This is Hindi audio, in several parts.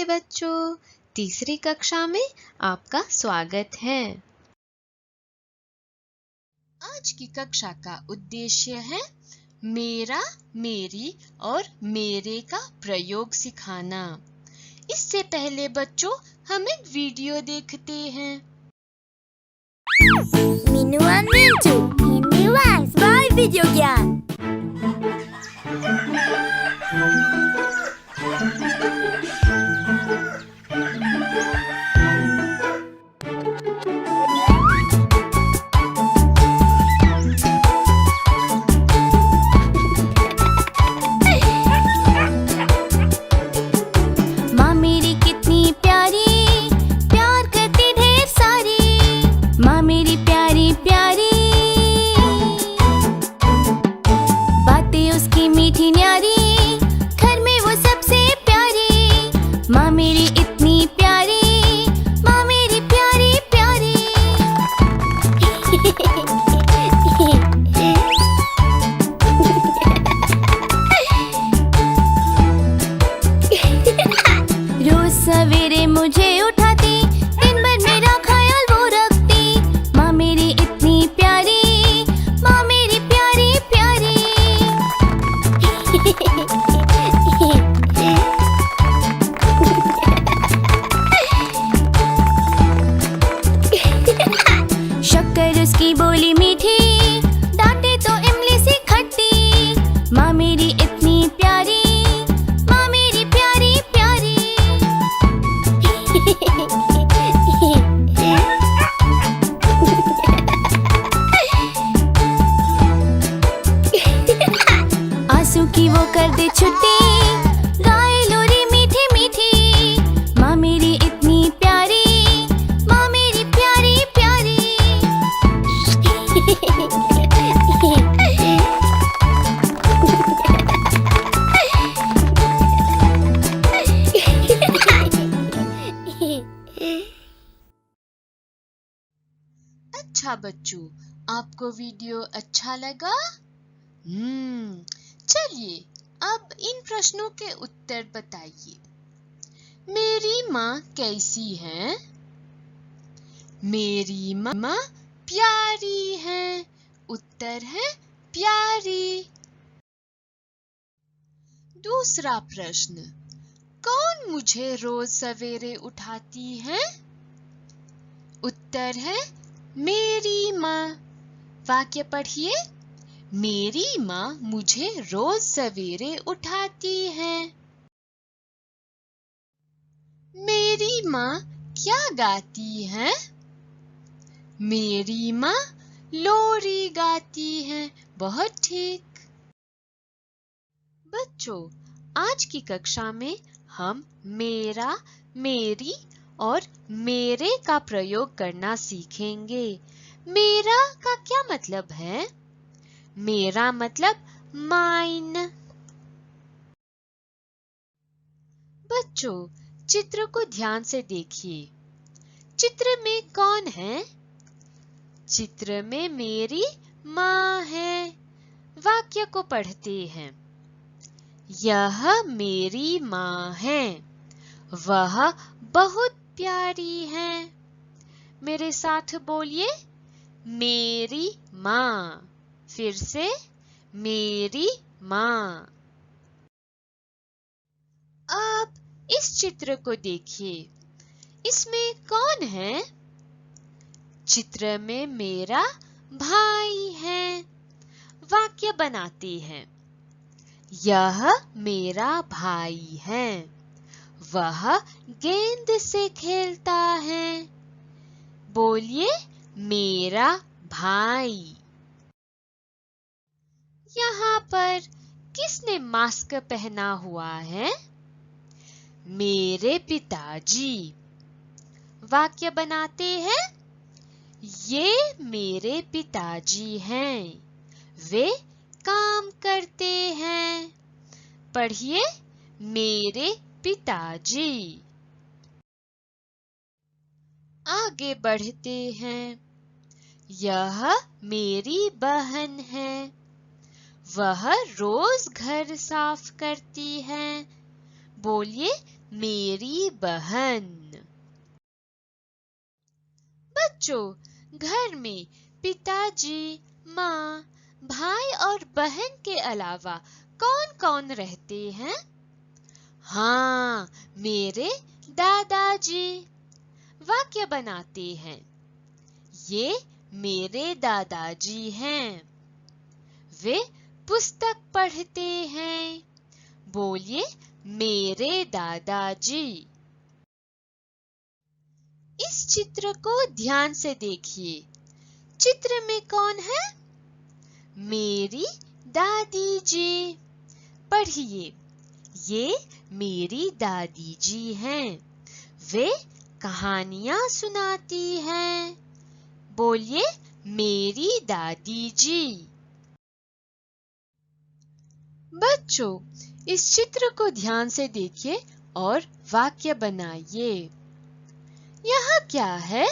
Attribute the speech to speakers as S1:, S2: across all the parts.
S1: नमस्ते बच्चों, तीसरी कक्षा में आपका स्वागत है। आज की कक्षा का उद्देश्य है मेरा, मेरी और मेरे का प्रयोग सिखाना। इससे पहले बच्चों हम एक वीडियो देखते हैं।
S2: Minu and Mintu, Hindi Rhymes by Video Gyan. माँ मेरी कितनी प्यारी, प्यार करती ढेर सारी। माँ मेरी प्यारी प्यारी, बातें उसकी मीठी न्यारी, घर में वो सबसे प्यारी। माँ मेरी इतनी प्यारी, माँ मेरी प्यारी प्यारी। रोज सवेरे मुझे उठाती, दिन भर मेरा ख्याल वो रखती। माँ मेरी इतनी प्यारी, माँ मेरी प्यारी प्यारी। शक्कर उसकी बोली मीठी, डांटे तो इमली सी खट्टी। माँ मेरी इतनी प्यारी, माँ मेरी प्यारी प्यारी। आंसू की वो कर दे छुट्टी, गाए लोरी मीठी मीठी। माँ मेरी इतनी प्यारी, माँ मेरी प्यारी प्यारी।
S1: अच्छा बच्चों, आपको वीडियो अच्छा लगा? चलिए अब इन प्रश्नों के उत्तर बताइए। मेरी माँ कैसी है? मेरी माँ प्यारी है। उत्तर है प्यारी। दूसरा प्रश्न, कौन मुझे रोज सवेरे उठाती है? उत्तर है मेरी माँ। वाक्य पढ़िए। मेरी माँ मुझे रोज सवेरे उठाती है। मेरी माँ क्या गाती है? मेरी माँ लोरी गाती है। बहुत ठीक। बच्चों, आज की कक्षा में हम मेरा, मेरी और मेरे का प्रयोग करना सीखेंगे। मेरा का क्या मतलब है? मेरा मतलब माइन। बच्चों, चित्र को ध्यान से देखिए। चित्र में कौन है? चित्र में मेरी माँ है। वाक्य को पढ़ते हैं। यह मेरी माँ है, वह बहुत प्यारी है। मेरे साथ बोलिए, मेरी माँ। फिर से, मेरी माँ। अब इस चित्र को देखिए। इसमें कौन है? चित्र में मेरा भाई है। वाक्य बनाते हैं। यह मेरा भाई है, वह गेंद से खेलता है। बोलिए, मेरा भाई। यहाँ पर किसने मास्क पहना हुआ है? मेरे पिताजी। वाक्य बनाते हैं। ये मेरे पिताजी हैं, वे काम करते हैं। पढ़िए, मेरे पिताजी। आगे बढ़ते हैं। यह मेरी बहन है, वह रोज घर साफ करती है। बोलिए, मेरी बहन। बच्चों, घर में पिताजी, माँ, भाई और बहन के अलावा कौन कौन रहते हैं? हाँ, मेरे दादाजी। वाक्य बनाते हैं। ये मेरे दादाजी हैं। वे पुस्तक पढ़ते हैं। बोलिए, मेरे दादाजी। इस चित्र को ध्यान से देखिए। चित्र में कौन है? मेरी दादी जी। पढ़िए, ये मेरी दादी जी हैं। वे कहानियां सुनाती हैं। बोलिए, मेरी दादी जी। बच्चों, इस चित्र को ध्यान से देखिए और वाक्य बनाइए। यह क्या है?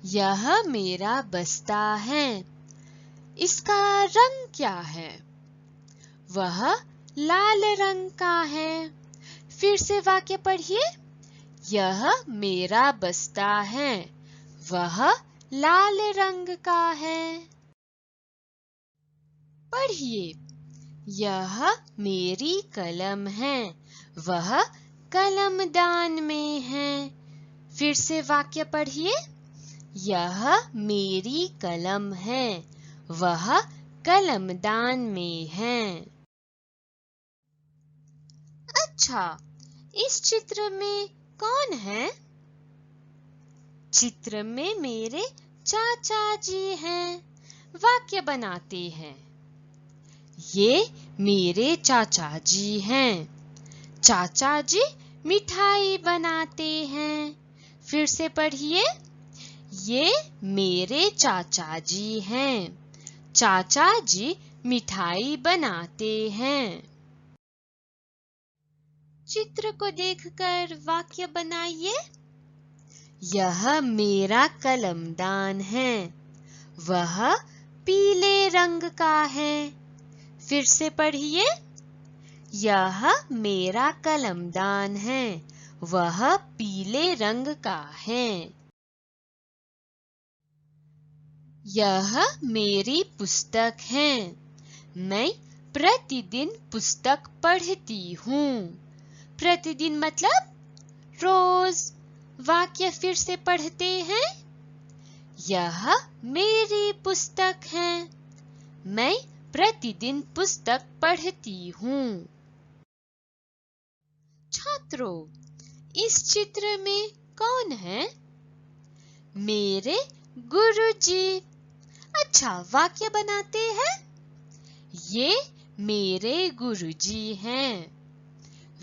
S1: यह मेरा बस्ता है। इसका रंग क्या है? वह लाल रंग का है। फिर से वाक्य पढ़िए। यह मेरा बस्ता है। वह लाल रंग का है। पढ़िए। यह मेरी कलम है। वह कलमदान में है। फिर से वाक्य पढ़िए। यह मेरी कलम है। वह कलमदान में है। अच्छा, इस चित्र में कौन है? चित्र में मेरे चाचा जी हैं। वाक्य बनाते हैं। ये मेरे चाचा जी हैं। चाचा जी मिठाई बनाते हैं। फिर से पढ़िए। ये मेरे चाचा जी हैं। चाचा जी मिठाई बनाते हैं। चित्र को देखकर वाक्य बनाइए। यह मेरा कलमदान है। वह पीले रंग का है। फिर से पढ़िए। यह मेरा कलमदान है। वह पीले रंग का है। यह मेरी पुस्तक है। मैं प्रतिदिन पुस्तक पढ़ती हूँ। प्रतिदिन मतलब रोज। वाक्य फिर से पढ़ते हैं। यह मेरी पुस्तक है। मैं प्रतिदिन पुस्तक पढ़ती हूँ। छात्रों, इस चित्र में कौन है? मेरे गुरुजी। अच्छा, वाक्य बनाते हैं। ये मेरे गुरुजी हैं।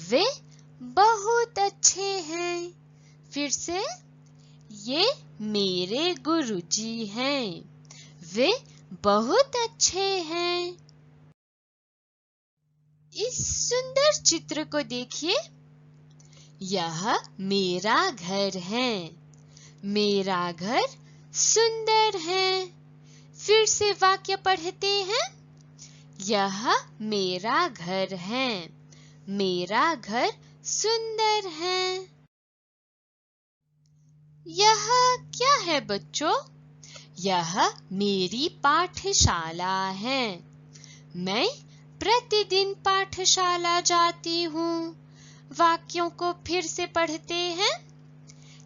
S1: वे बहुत अच्छे हैं। फिर से, ये मेरे गुरुजी हैं। वे बहुत अच्छे हैं। इस सुंदर चित्र को देखिए। यह मेरा घर है। मेरा घर सुंदर है। फिर से वाक्य पढ़ते हैं। यह मेरा घर है। मेरा घर सुंदर है। यह क्या है बच्चों? यह मेरी पाठशाला है। मैं प्रतिदिन पाठशाला जाती हूँ। वाक्यों को फिर से पढ़ते हैं।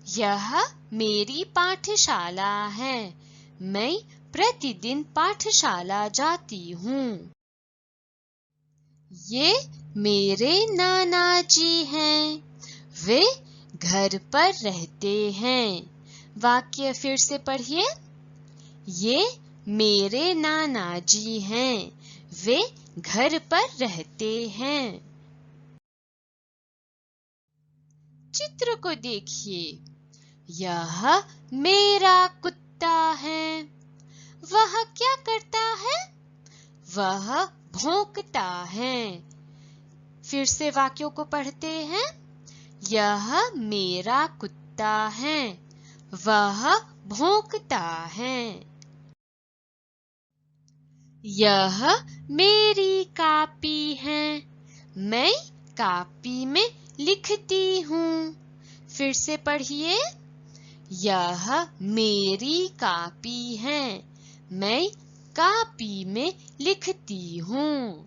S1: यह मेरी पाठशाला है। मैं प्रतिदिन पाठशाला जाती हूँ। ये मेरे नाना जी हैं। वे घर पर रहते हैं। वाक्य फिर से पढ़िए। ये मेरे नाना जी हैं। वे घर पर रहते हैं। चित्र को देखिए। यह मेरा कुत्ता है। वह क्या करता है? वह भौंकता है। फिर से वाक्यों को पढ़ते हैं। यह मेरा कुत्ता है। वह भौंकता है। यह मेरी कापी है। मैं कापी में लिखती हूँ। फिर से पढ़िए। यह मेरी कॉपी है, मैं कॉपी में लिखती हूँ।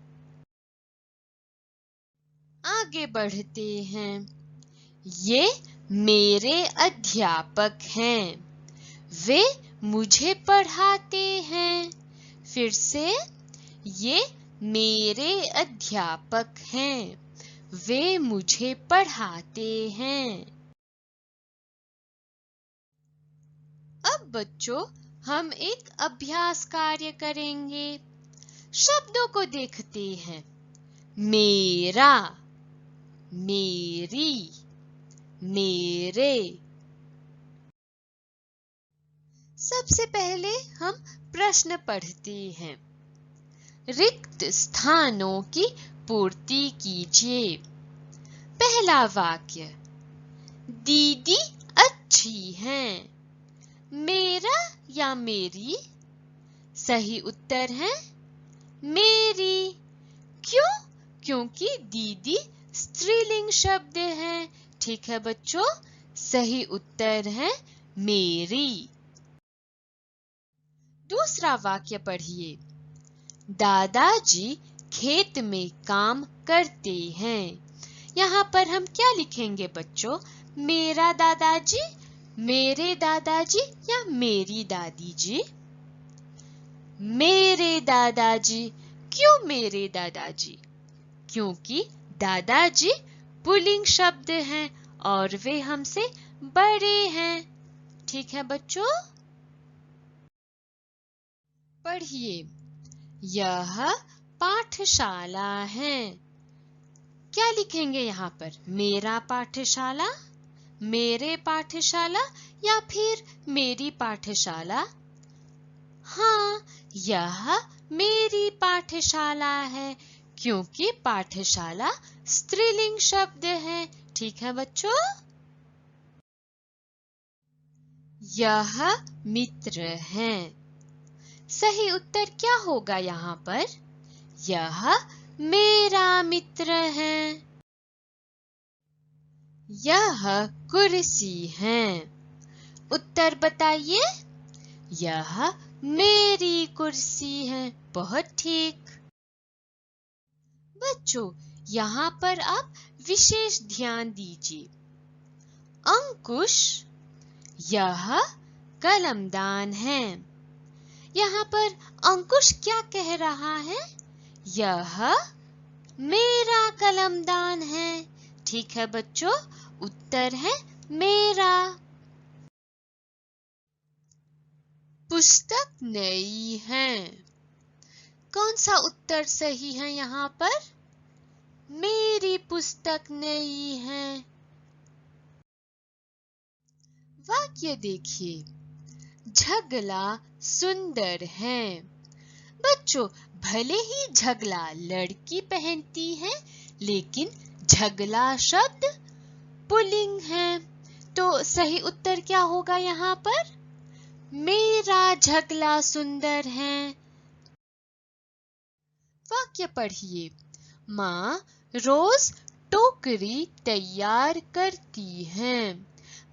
S1: आगे बढ़ते हैं। ये मेरे अध्यापक हैं, वे मुझे पढ़ाते हैं। फिर से, ये मेरे अध्यापक हैं, वे मुझे पढ़ाते हैं। अब बच्चों, हम एक अभ्यास कार्य करेंगे। शब्दों को देखते हैं। मेरा, मेरी, मेरे। सबसे पहले हम प्रश्न पढ़ते हैं। रिक्त स्थानों की पूर्ति कीजिए। पहला वाक्य, दीदी अच्छी हैं। मेरा या मेरी? सही उत्तर है मेरी। क्यों? क्योंकि दीदी स्त्रीलिंग शब्द है। ठीक है बच्चों, सही उत्तर है मेरी। दूसरा वाक्य पढ़िए। दादाजी खेत में काम करते हैं। यहाँ पर हम क्या लिखेंगे बच्चों? मेरा दादाजी, मेरे दादाजी या मेरी दादी जी? मेरे दादाजी। क्यों मेरे दादाजी? क्योंकि दादाजी पुल्लिंग शब्द हैं और वे हमसे बड़े हैं। ठीक है बच्चों, पढ़िए। यह पाठशाला है। क्या लिखेंगे यहाँ पर? मेरा पाठशाला, मेरे पाठशाला या फिर मेरी पाठशाला? हाँ, यह मेरी पाठशाला है क्योंकि पाठशाला स्त्रीलिंग शब्द है। ठीक है बच्चों, यह मित्र है। सही उत्तर क्या होगा यहाँ पर? यह मेरा मित्र है। यह कुर्सी है। उत्तर बताइए। यह मेरी कुर्सी है। बहुत ठीक। बच्चों, यहाँ पर आप विशेष ध्यान दीजिए। अंकुश, यह कलमदान है। यहाँ पर अंकुश क्या कह रहा है? यह मेरा कलमदान है। ठीक है बच्चों, उत्तर है मेरा। पुस्तक नई है। कौन सा उत्तर सही है यहाँ पर? मेरी पुस्तक नई है। वाक्य देखिए। झगला सुंदर है। बच्चों, भले ही झगला लड़की पहनती है, लेकिन झगला शब्द पुल्लिंग है, तो सही उत्तर क्या होगा यहाँ पर? मेरा झगला सुंदर है। वाक्य पढ़िए। माँ रोज टोकरी तैयार करती हैं।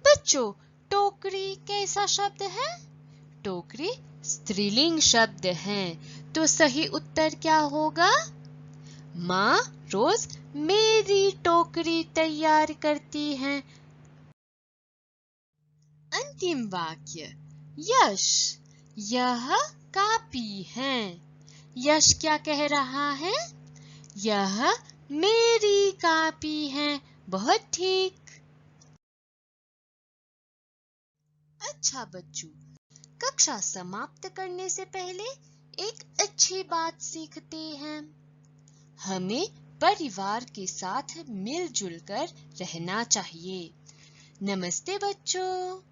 S1: बच्चों, टोकरी कैसा शब्द है? टोकरी स्त्रीलिंग शब्द है, तो सही उत्तर क्या होगा? माँ रोज मेरी टोकरी तैयार करती हैं। अंतिम वाक्य। यश, यह कॉपी है। यश क्या कह रहा है? यह मेरी कॉपी है। बहुत ठीक। अच्छा बच्चों, कक्षा समाप्त करने से पहले एक अच्छी बात सीखते हैं। हमें परिवार के साथ मिलजुल कर रहना चाहिए। नमस्ते बच्चों।